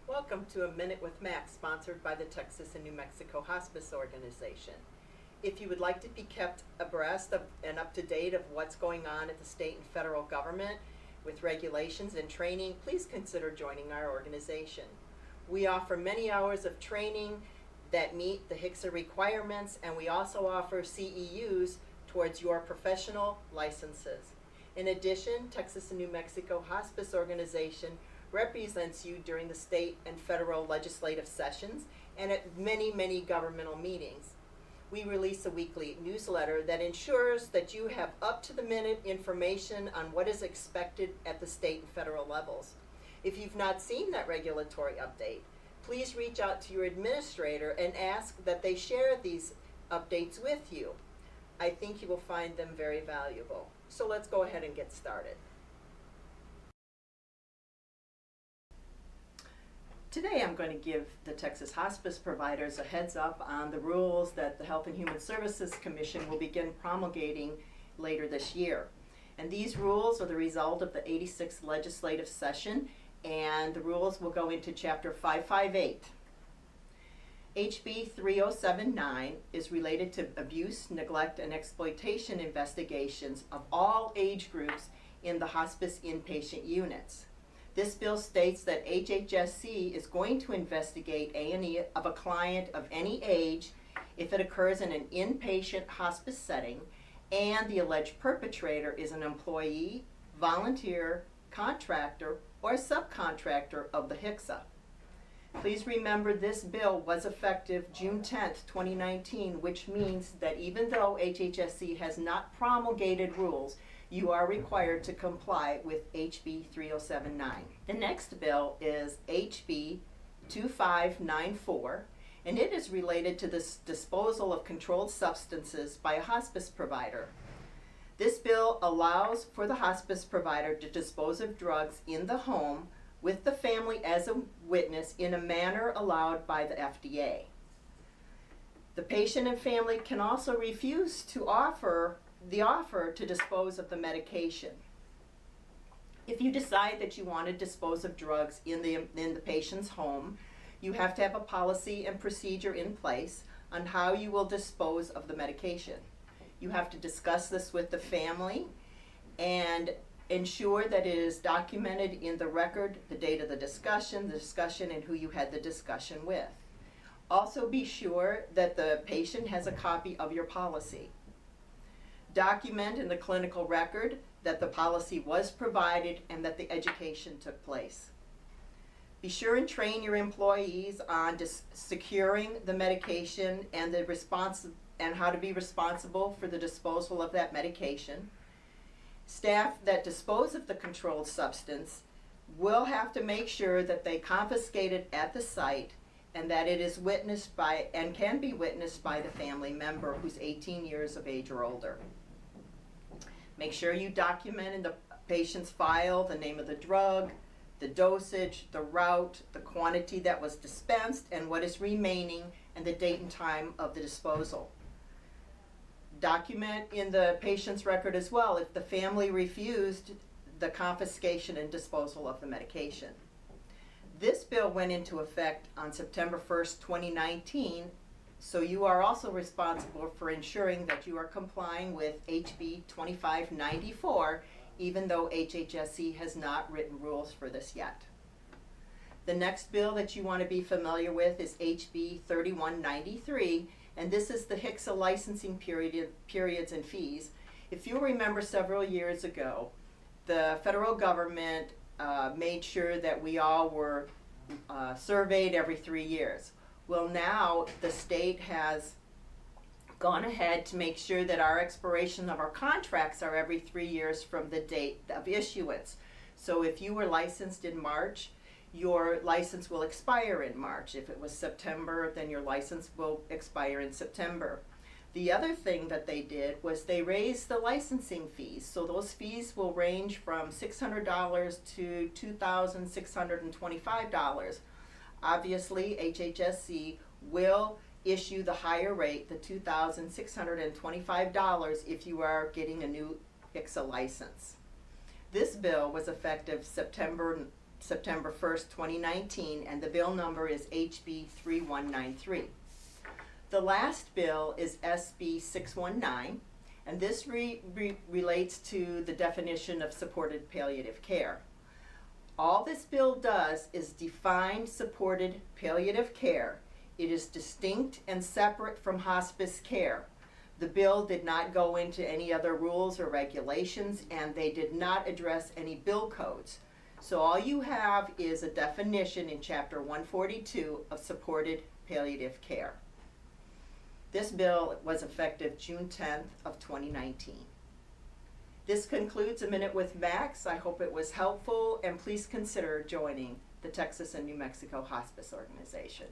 Welcome to A Minute with Max, sponsored by the Texas and New Mexico Hospice Organization. If you would like to be kept abreast of and up to date of what's going on at the state and federal government with regulations and training, please consider joining our organization. We offer many hours of training that meet the HCSA requirements, and we also offer CEUs towards your professional licenses. In addition, Texas and New Mexico Hospice Organization represents you during the state and federal legislative sessions and at many governmental meetings. We release a weekly newsletter that ensures that you have up-to-the-minute information on what is expected at the state and federal levels. If you've not seen that regulatory update, please reach out to your administrator and ask that they share these updates with you. I think you will find them very valuable. So let's go ahead and get started. Today I'm going to give the Texas hospice providers a heads up on the rules that the Health and Human Services Commission will begin promulgating later this year. And these rules are the result of the 86th legislative session, and the rules will go into Chapter 558. HB 3079 is related to abuse, neglect, and exploitation investigations of all age groups in the hospice inpatient units. This bill states that HHSC is going to investigate A&E of a client of any age if it occurs in an inpatient hospice setting and the alleged perpetrator is an employee, volunteer, contractor, or subcontractor of the HCSA. Please remember this bill was effective June 10th, 2019, which means that even though HHSC has not promulgated rules, you are required to comply with HB 3079. The next bill is HB 2594, and it is related to the disposal of controlled substances by a hospice provider. This bill allows for the hospice provider to dispose of drugs in the home with the family as a witness in a manner allowed by the FDA. The patient and family can also refuse to offer to dispose of the medication. If you decide that you want to dispose of drugs in the patient's home, you have to have a policy and procedure in place on how you will dispose of the medication. You have to discuss this with the family and ensure that it is documented in the record, the date of the discussion, and who you had the discussion with. Also be sure that the patient has a copy of your policy. Document in the clinical record that the policy was provided and that the education took place. Be sure and train your employees on securing the medication and how to be responsible for the disposal of that medication. Staff that dispose of the controlled substance will have to make sure that they confiscate it at the site and that it is witnessed by and can be witnessed by the family member who's 18 years of age or older. Make sure you document in the patient's file the name of the drug, the dosage, the route, the quantity that was dispensed, and what is remaining, and the date and time of the disposal. Document in the patient's record as well if the family refused the confiscation and disposal of the medication. This bill went into effect on September 1st, 2019, so you are also responsible for ensuring that you are complying with HB 2594, even though HHSC has not written rules for this yet. The next bill that you want to be familiar with is HB 3193, and this is the HCSA licensing periods and fees. If you remember several years ago, the federal government made sure that we all were surveyed every 3 years. Well, now the state has gone ahead to make sure that our expiration of our contracts are every 3 years from the date of issuance. So if you were licensed in March, your license will expire in March. If it was September, then your license will expire in September. The other thing that they did was they raised the licensing fees. So those fees will range from $600 to $2,625. Obviously, HHSC will issue the higher rate, the $2,625, if you are getting a new HCSA license. This bill was effective September September 1st, 2019, and the bill number is HB 3193. The last bill is SB 619, and this relates to the definition of supported palliative care. All this bill does is define supported palliative care. It is distinct and separate from hospice care. The bill did not go into any other rules or regulations, and they did not address any bill codes. So all you have is a definition in Chapter 142 of supported palliative care. This bill was effective June 10th of 2019. This concludes A Minute with Max. I hope it was helpful, and please consider joining the Texas and New Mexico Hospice Organization.